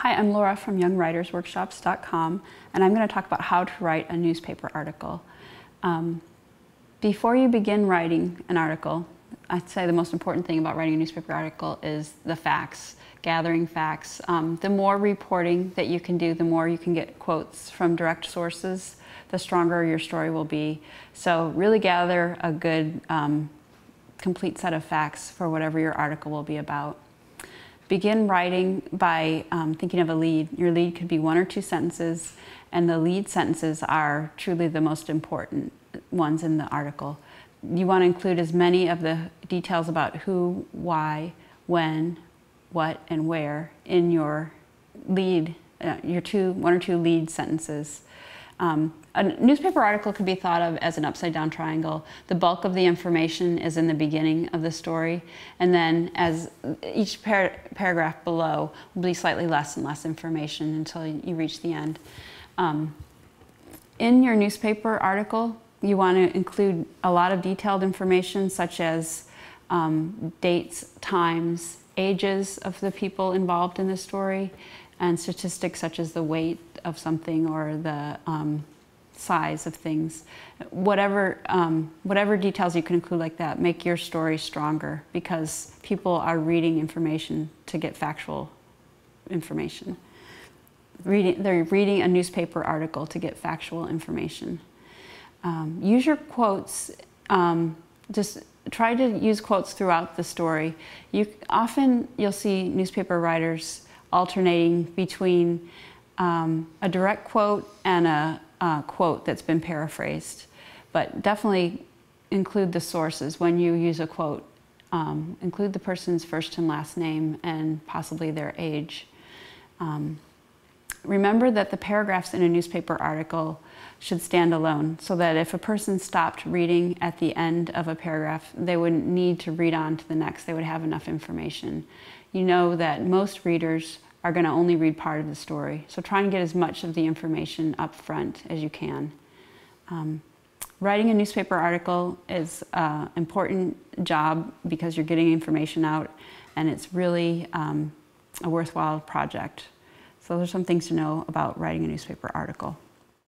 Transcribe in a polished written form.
Hi, I'm Laura from YoungWritersWorkshops.com, and I'm going to talk about how to write a newspaper article. Before you begin writing an article, I'd say the most important thing about writing a newspaper article is the facts, gathering facts. The more reporting that you can do, the more you can get quotes from direct sources, the stronger your story will be. So really gather a good, complete set of facts for whatever your article will be about. Begin writing by thinking of a lead. Your lead could be 1 or 2 sentences, and the lead sentences are truly the most important ones in the article. You want to include as many of the details about who, why, when, what, and where in your lead, your 1 or 2 lead sentences. A newspaper article could be thought of as an upside-down triangle. The bulk of the information is in the beginning of the story, and then as each paragraph below will be slightly less and less information until you reach the end. In your newspaper article, you want to include a lot of detailed information such as dates, times, ages of the people involved in the story, and statistics such as the weight of something or the size of things. Whatever details you can include like that make your story stronger, because people are reading information to get factual information. They're reading a newspaper article to get factual information. Use your quotes. Just try to use quotes throughout the story. Often you'll see newspaper writers alternating between a direct quote and a quote that's been paraphrased, but definitely include the sources. When you use a quote, include the person's first and last name and possibly their age. Remember that the paragraphs in a newspaper article should stand alone, so that if a person stopped reading at the end of a paragraph, they wouldn't need to read on to the next. They would have enough information. You know that most readers are going to only read part of the story, so try and get as much of the information up front as you can. Writing a newspaper article is an important job because you're getting information out, and it's really a worthwhile project. So those are some things to know about writing a newspaper article.